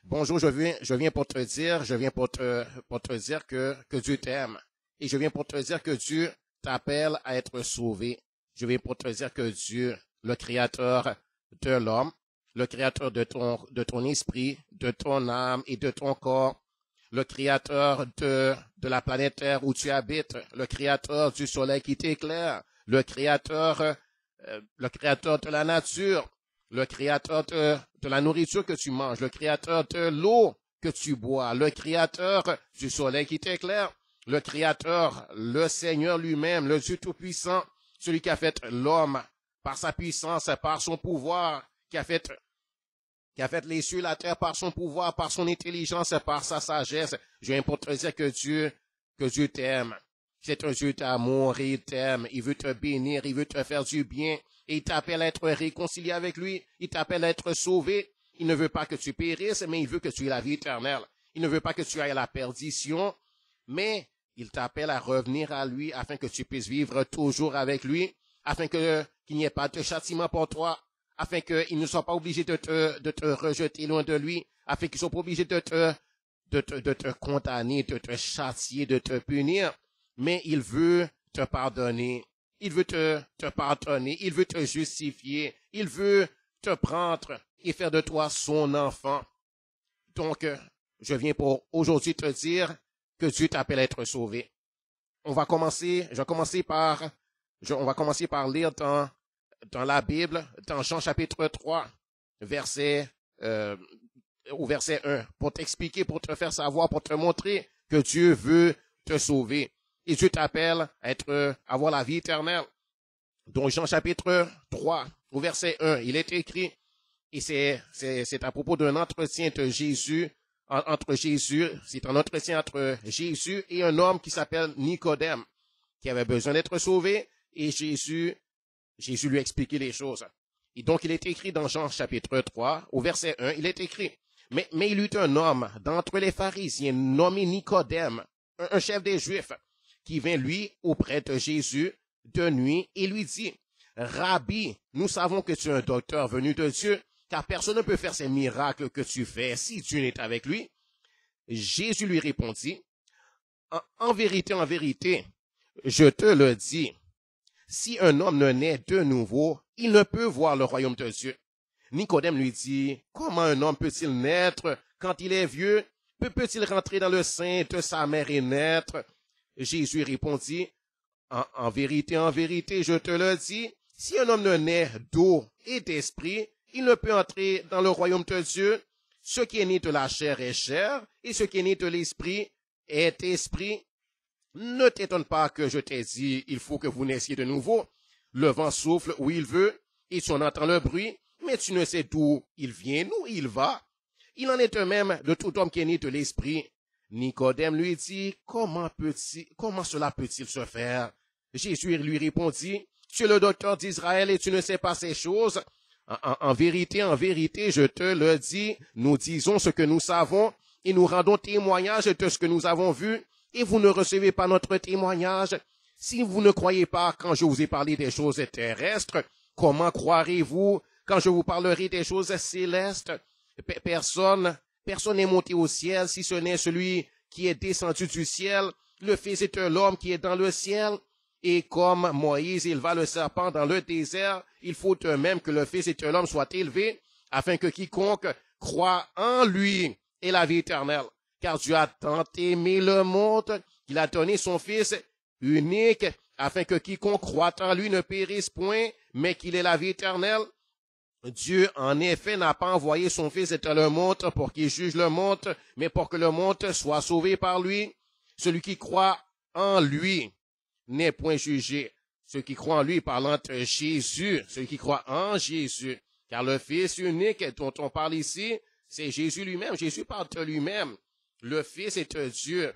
Bonjour, je viens pour te dire que Dieu t'aime. Et je viens pour te dire que Dieu t'appelle à être sauvé. Je viens pour te dire que Dieu, le créateur de l'homme, le créateur de ton esprit, de ton âme et de ton corps, le créateur de la planète Terre où tu habites, le créateur du soleil qui t'éclaire, le créateur de la nature, le créateur de la nourriture que tu manges, le créateur de l'eau que tu bois, le créateur du soleil qui t'éclaire, le créateur, le Seigneur lui-même, le Dieu Tout-Puissant, celui qui a fait l'homme par sa puissance, par son pouvoir, qui a fait les cieux, la terre par son pouvoir, par son intelligence, par sa sagesse. Je viens pour te dire que Dieu t'aime. C'est un Dieu d'amour et il t'aime. Il veut te bénir, il veut te faire du bien. Et il t'appelle à être réconcilié avec lui. Il t'appelle à être sauvé. Il ne veut pas que tu périsses, mais il veut que tu aies la vie éternelle. Il ne veut pas que tu ailles à la perdition, mais il t'appelle à revenir à lui afin que tu puisses vivre toujours avec lui, afin qu'il n'y ait pas de châtiment pour toi, afin qu'il ne soit pas obligé de te rejeter loin de lui, afin qu'il ne soit pas obligé de te condamner, de te châtier, de te punir, mais il veut te pardonner. Il veut te pardonner, il veut te justifier, il veut te prendre et faire de toi son enfant. Donc, je viens pour aujourd'hui te dire que Dieu t'appelle à être sauvé. On va commencer par lire dans la Bible, dans Jean chapitre 3, euh, au verset 1, pour t'expliquer, pour te faire savoir, pour te montrer que Dieu veut te sauver. Et Dieu t'appelle à avoir la vie éternelle. Donc Jean chapitre 3, au verset 1, il est écrit, et c'est à propos d'un entretien de Jésus, c'est un entretien entre Jésus et un homme qui s'appelle Nicodème, qui avait besoin d'être sauvé, et Jésus lui a expliqué les choses. Et donc il est écrit dans Jean chapitre 3, au verset 1, il est écrit, mais il y eut un homme d'entre les pharisiens nommé Nicodème, un chef des Juifs, qui vint lui auprès de Jésus de nuit et lui dit, Rabbi, nous savons que tu es un docteur venu de Dieu, car personne ne peut faire ces miracles que tu fais si Dieu n'est avec lui. Jésus lui répondit, en vérité, je te le dis, si un homme ne naît de nouveau, il ne peut voir le royaume de Dieu. Nicodème lui dit, comment un homme peut-il naître quand il est vieux? Peut-il rentrer dans le sein de sa mère et naître? Jésus répondit, en vérité, je te le dis, si un homme ne naît d'eau et d'esprit, il ne peut entrer dans le royaume de Dieu. Ce qui est né de la chair est chair, et ce qui est né de l'esprit est esprit. Ne t'étonne pas que je t'ai dit, il faut que vous naissiez de nouveau. Le vent souffle où il veut, et tu en entends le bruit, mais tu ne sais d'où il vient, d'où il va. Il en est de même de tout homme qui est né de l'esprit. Nicodème lui dit, comment cela peut-il se faire? Jésus lui répondit, tu es le docteur d'Israël et tu ne sais pas ces choses. En vérité, je te le dis, nous disons ce que nous savons et nous rendons témoignage de ce que nous avons vu et vous ne recevez pas notre témoignage. Si vous ne croyez pas quand je vous ai parlé des choses terrestres, comment croirez-vous quand je vous parlerai des choses célestes? Personne n'est monté au ciel si ce n'est celui qui est descendu du ciel, le Fils de l'homme qui est dans le ciel. Et comme Moïse éleva le serpent dans le désert, il faut de même que le Fils de l'homme soit élevé, afin que quiconque croit en lui ait la vie éternelle. Car Dieu a tant aimé le monde qu'il a donné son Fils unique, afin que quiconque croit en lui ne périsse point, mais qu'il ait la vie éternelle. Dieu, en effet, n'a pas envoyé son Fils dans le monde pour qu'il juge le monde, mais pour que le monde soit sauvé par lui. Celui qui croit en lui n'est point jugé. Ceux qui croient en lui parlant de Jésus, ceux qui croient en Jésus, car le Fils unique dont on parle ici, c'est Jésus lui-même. Jésus parle de lui-même. Le Fils est Dieu.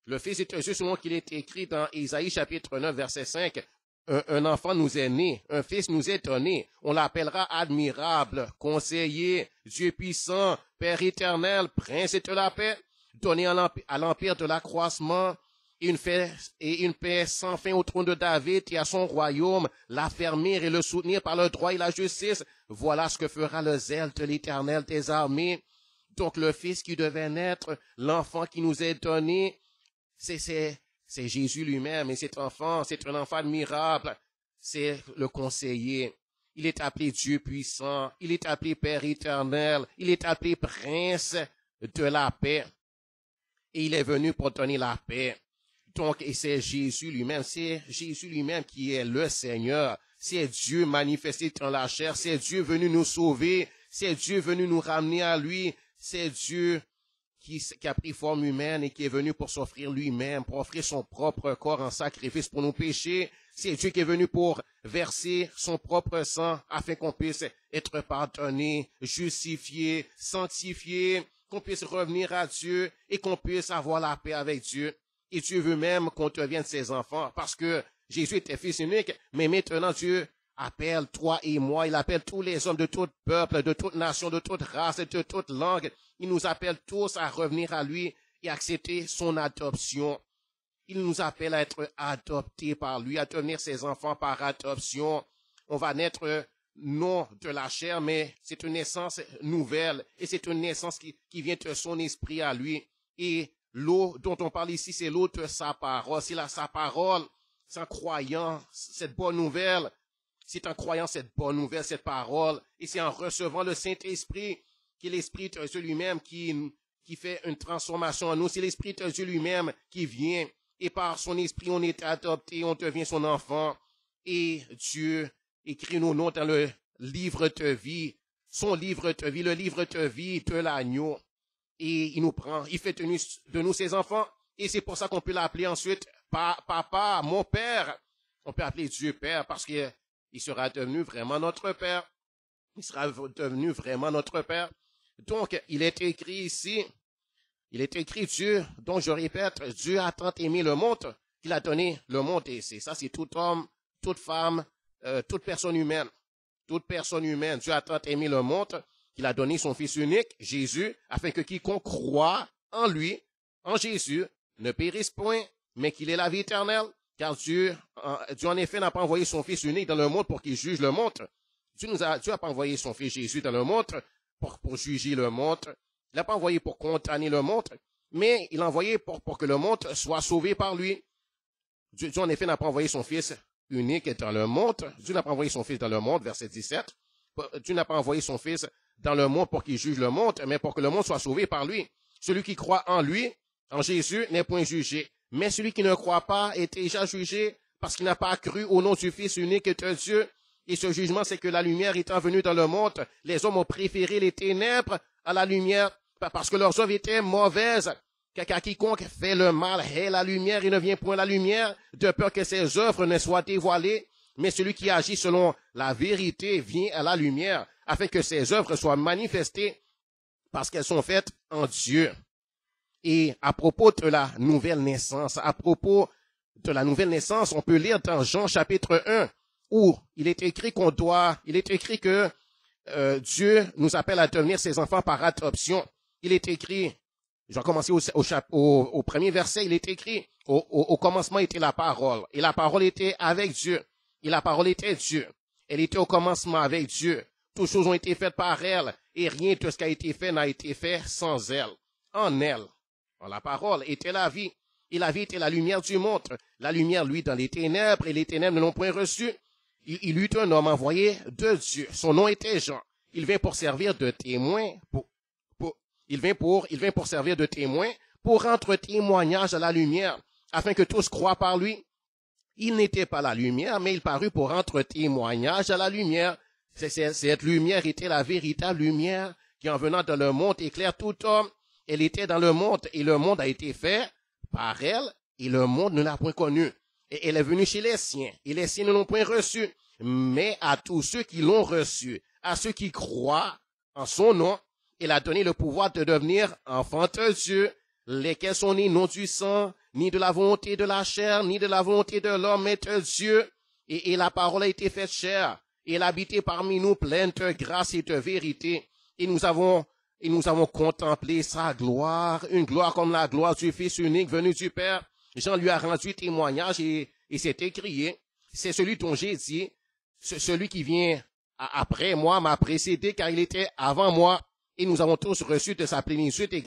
Le Fils est Dieu selon qu'il est écrit dans Isaïe chapitre 9 verset 5. Un enfant nous est né, un fils nous est donné. On l'appellera admirable, conseiller, Dieu puissant, Père éternel, prince de la paix, donné à l'empire de l'accroissement, et une paix sans fin au trône de David et à son royaume, l'affermir et le soutenir par le droit et la justice. Voilà ce que fera le zèle de l'Éternel des armées. Donc le Fils qui devait naître, l'enfant qui nous est donné, c'est Jésus lui-même. Et cet enfant, c'est un enfant admirable. C'est le conseiller. Il est appelé Dieu puissant. Il est appelé Père éternel. Il est appelé Prince de la paix. Et il est venu pour donner la paix. Donc, et c'est Jésus lui-même qui est le Seigneur. C'est Dieu manifesté dans la chair. C'est Dieu venu nous sauver. C'est Dieu venu nous ramener à lui. C'est Dieu qui a pris forme humaine et qui est venu pour s'offrir lui-même, pour offrir son propre corps en sacrifice pour nos péchés. C'est Dieu qui est venu pour verser son propre sang afin qu'on puisse être pardonné, justifié, sanctifié, qu'on puisse revenir à Dieu et qu'on puisse avoir la paix avec Dieu. Et Dieu veut même qu'on devienne ses enfants parce que Jésus était fils unique, mais maintenant Dieu appelle toi et moi, il appelle tous les hommes de tout peuple, de toute nation, de toute race, de toute langue. Il nous appelle tous à revenir à lui et accepter son adoption. Il nous appelle à être adoptés par lui, à devenir ses enfants par adoption. On va naître non de la chair, mais c'est une naissance nouvelle et c'est une naissance qui vient de son esprit à lui. Et l'eau dont on parle ici, c'est l'eau de sa parole. C'est sa parole, c'est en croyant cette bonne nouvelle. C'est en croyant cette bonne nouvelle, cette parole, et c'est en recevant le Saint-Esprit, qui est l'Esprit de Dieu lui-même qui fait une transformation en nous. C'est l'Esprit de Dieu lui-même qui vient, et par son Esprit, on est adopté, on devient son enfant, et Dieu écrit nos noms dans le livre de vie, son livre de vie, le livre de vie de l'agneau, et il nous prend, il fait de nous ses enfants, et c'est pour ça qu'on peut l'appeler ensuite Papa, mon Père. On peut appeler Dieu Père, parce que il sera devenu vraiment notre Père. Il sera devenu vraiment notre Père. Donc, il est écrit ici, il est écrit Dieu, donc je répète, Dieu a tant aimé le monde qu'il a donné le monde. Et ça, c'est tout homme, toute femme, toute personne humaine. Toute personne humaine. Dieu a tant aimé le monde qu'il a donné son Fils unique, Jésus, afin que quiconque croit en lui, en Jésus, ne périsse point, mais qu'il ait la vie éternelle. Car Dieu, en effet, n'a pas envoyé son Fils unique dans le monde pour qu'il juge le monde. Dieu n'a pas envoyé son Fils Jésus dans le monde pour juger le monde. Il n'a pas envoyé pour condamner le monde, mais il l'a envoyé pour que le monde soit sauvé par lui. Dieu, en effet, n'a pas envoyé son Fils unique dans le monde. Dieu n'a pas envoyé son Fils dans le monde, verset 17. Dieu n'a pas envoyé son Fils dans le monde pour qu'il juge le monde, mais pour que le monde soit sauvé par lui. Celui qui croit en lui, en Jésus, n'est point jugé. Mais celui qui ne croit pas est déjà jugé parce qu'il n'a pas cru au nom du Fils unique de Dieu. Et ce jugement, c'est que la lumière étant venue dans le monde, les hommes ont préféré les ténèbres à la lumière parce que leurs œuvres étaient mauvaises. Car quiconque fait le mal hait la lumière et ne vient point à la lumière de peur que ses œuvres ne soient dévoilées. Mais celui qui agit selon la vérité vient à la lumière afin que ses œuvres soient manifestées parce qu'elles sont faites en Dieu. Et à propos de la nouvelle naissance, on peut lire dans Jean chapitre 1, où il est écrit que Dieu nous appelle à devenir ses enfants par adoption. Il est écrit, je vais commencer au premier verset, il est écrit, au commencement était la parole, et la parole était avec Dieu, et la parole était Dieu. Elle était au commencement avec Dieu. Toutes choses ont été faites par elle, et rien de ce qui a été fait n'a été fait sans elle. En elle. La parole était la vie, et la vie était la lumière du monde. La lumière, lui, dans les ténèbres, et les ténèbres ne l'ont point reçu. Il eut un homme envoyé de Dieu. Son nom était Jean. Il vint pour servir de témoin, il vint pour servir de témoin, pour rendre témoignage à la lumière, afin que tous croient par lui. Il n'était pas la lumière, mais il parut pour rendre témoignage à la lumière. Cette lumière était la véritable lumière qui, en venant dans le monde, éclaire tout homme. Elle était dans le monde, et le monde a été fait par elle, et le monde ne l'a point connue. Et elle est venue chez les siens, et les siens ne l'ont point reçue. Mais à tous ceux qui l'ont reçue, à ceux qui croient en son nom, elle a donné le pouvoir de devenir enfants de Dieu, lesquels sont nés non du sang, ni de la volonté de la chair, ni de la volonté de l'homme, mais de Dieu. Et la parole a été faite chair, et elle a habité parmi nous pleine de grâce et de vérité. Et nous avons contemplé sa gloire, une gloire comme la gloire du Fils unique venu du Père. Jean lui a rendu témoignage et s'est écrié. C'est celui dont j'ai dit, celui qui vient après moi m'a précédé car il était avant moi. et nous avons tous reçu de sa plénitude